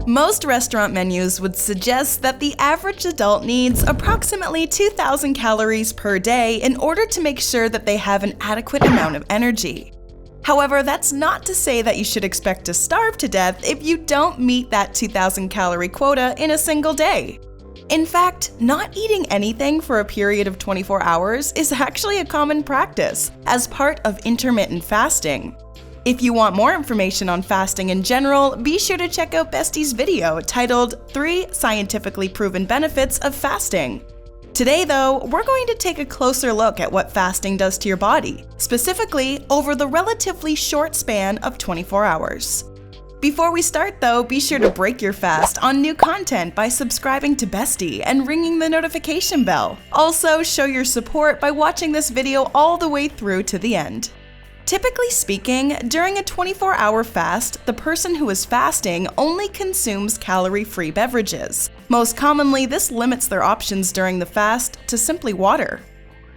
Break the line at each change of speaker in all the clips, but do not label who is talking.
Most restaurant menus would suggest that the average adult needs approximately 2,000 calories per day in order to make sure that they have an adequate amount of energy. However, that's not to say that you should expect to starve to death if you don't meet that 2,000 calorie quota in a single day. In fact, not eating anything for a period of 24 hours is actually a common practice as part of intermittent fasting. If you want more information on fasting in general, be sure to check out Bestie's video titled 3 Scientifically Proven Benefits of Fasting. Today, though, we're going to take a closer look at what fasting does to your body, specifically over the relatively short span of 24 hours. Before we start, though, be sure to break your fast on new content by subscribing to Bestie and ringing the notification bell. Also, show your support by watching this video all the way through to the end. Typically speaking, during a 24-hour fast, the person who is fasting only consumes calorie-free beverages. Most commonly, this limits their options during the fast to simply water.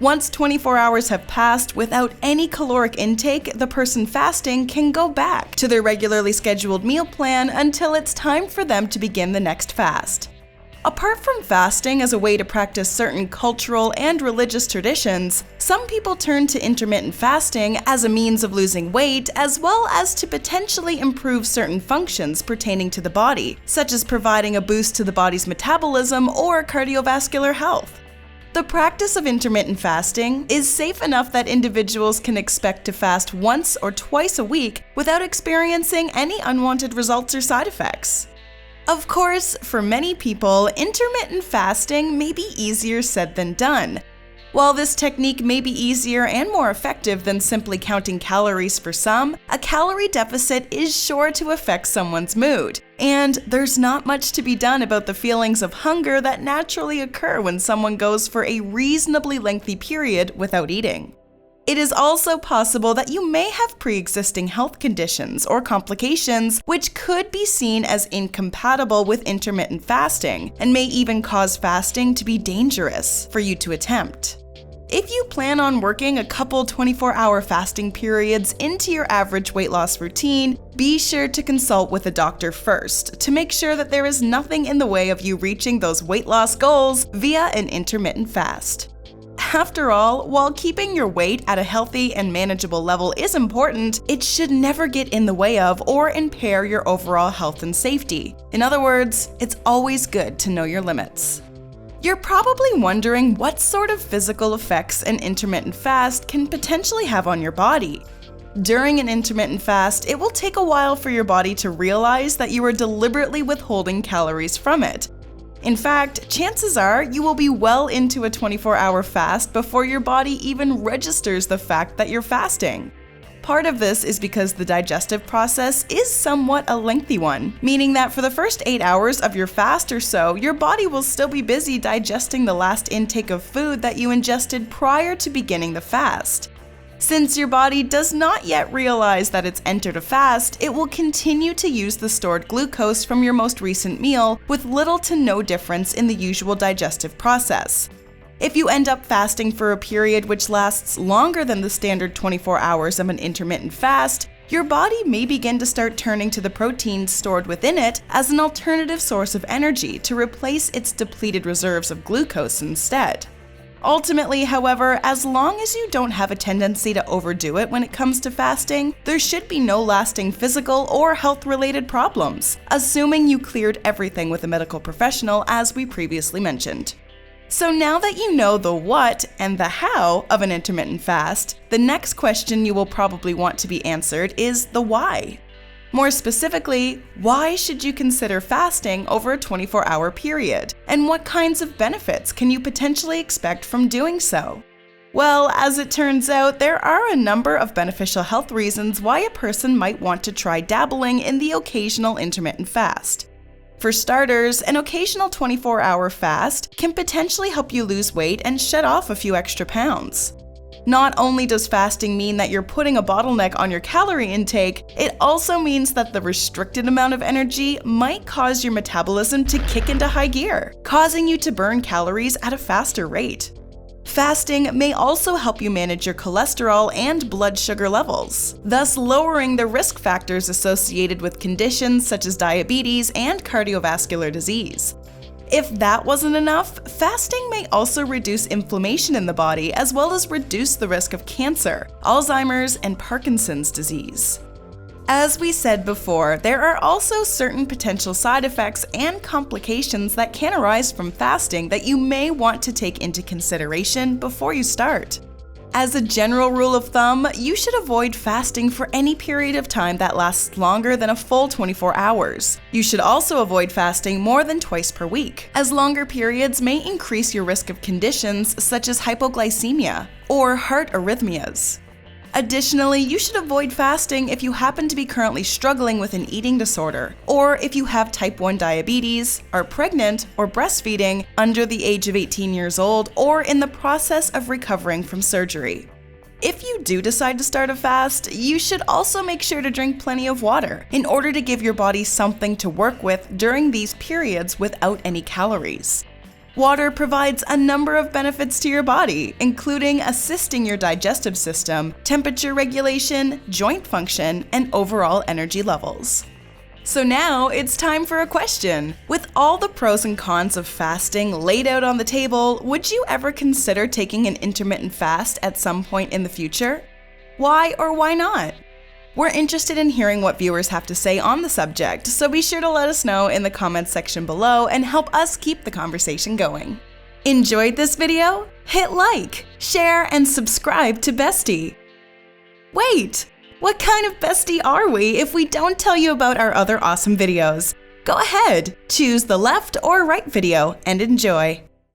Once 24 hours have passed without any caloric intake, the person fasting can go back to their regularly scheduled meal plan until it's time for them to begin the next fast. Apart from fasting as a way to practice certain cultural and religious traditions, some people turn to intermittent fasting as a means of losing weight as well as to potentially improve certain functions pertaining to the body, such as providing a boost to the body's metabolism or cardiovascular health. The practice of intermittent fasting is safe enough that individuals can expect to fast once or twice a week without experiencing any unwanted results or side effects. Of course, for many people, intermittent fasting may be easier said than done. While this technique may be easier and more effective than simply counting calories for some, a calorie deficit is sure to affect someone's mood. And there's not much to be done about the feelings of hunger that naturally occur when someone goes for a reasonably lengthy period without eating. It is also possible that you may have pre-existing health conditions or complications which could be seen as incompatible with intermittent fasting and may even cause fasting to be dangerous for you to attempt. If you plan on working a couple 24-hour fasting periods into your average weight loss routine, be sure to consult with a doctor first to make sure that there is nothing in the way of you reaching those weight loss goals via an intermittent fast. After all, while keeping your weight at a healthy and manageable level is important, it should never get in the way of or impair your overall health and safety. In other words, it's always good to know your limits. You're probably wondering what sort of physical effects an intermittent fast can potentially have on your body. During an intermittent fast, it will take a while for your body to realize that you are deliberately withholding calories from it. In fact, chances are you will be well into a 24-hour fast before your body even registers the fact that you're fasting. Part of this is because the digestive process is somewhat a lengthy one, meaning that for the first 8 hours of your fast or so, your body will still be busy digesting the last intake of food that you ingested prior to beginning the fast. Since your body does not yet realize that it's entered a fast, it will continue to use the stored glucose from your most recent meal with little to no difference in the usual digestive process. If you end up fasting for a period which lasts longer than the standard 24 hours of an intermittent fast, your body may begin to start turning to the proteins stored within it as an alternative source of energy to replace its depleted reserves of glucose instead. Ultimately, however, as long as you don't have a tendency to overdo it when it comes to fasting, there should be no lasting physical or health-related problems, assuming you cleared everything with a medical professional as we previously mentioned. So now that you know the what and the how of an intermittent fast, the next question you will probably want to be answered is the why. More specifically, why should you consider fasting over a 24-hour period? And what kinds of benefits can you potentially expect from doing so? Well, as it turns out, there are a number of beneficial health reasons why a person might want to try dabbling in the occasional intermittent fast. For starters, an occasional 24-hour fast can potentially help you lose weight and shed off a few extra pounds. Not only does fasting mean that you're putting a bottleneck on your calorie intake, it also means that the restricted amount of energy might cause your metabolism to kick into high gear, causing you to burn calories at a faster rate. Fasting may also help you manage your cholesterol and blood sugar levels, thus lowering the risk factors associated with conditions such as diabetes and cardiovascular disease. If that wasn't enough, fasting may also reduce inflammation in the body as well as reduce the risk of cancer, Alzheimer's, and Parkinson's disease. As we said before, there are also certain potential side effects and complications that can arise from fasting that you may want to take into consideration before you start. As a general rule of thumb, you should avoid fasting for any period of time that lasts longer than a full 24 hours. You should also avoid fasting more than twice per week, as longer periods may increase your risk of conditions such as hypoglycemia or heart arrhythmias. Additionally, you should avoid fasting if you happen to be currently struggling with an eating disorder, or if you have type 1 diabetes, are pregnant or breastfeeding, under the age of 18 years old, or in the process of recovering from surgery. If you do decide to start a fast, you should also make sure to drink plenty of water in order to give your body something to work with during these periods without any calories. Water provides a number of benefits to your body, including assisting your digestive system, temperature regulation, joint function, and overall energy levels. So now it's time for a question. With all the pros and cons of fasting laid out on the table, would you ever consider taking an intermittent fast at some point in the future? Why or why not? We're interested in hearing what viewers have to say on the subject, so be sure to let us know in the comments section below and help us keep the conversation going. Enjoyed this video? Hit like, share, and subscribe to Bestie. Wait, what kind of bestie are we if we don't tell you about our other awesome videos? Go ahead, choose the left or right video and enjoy.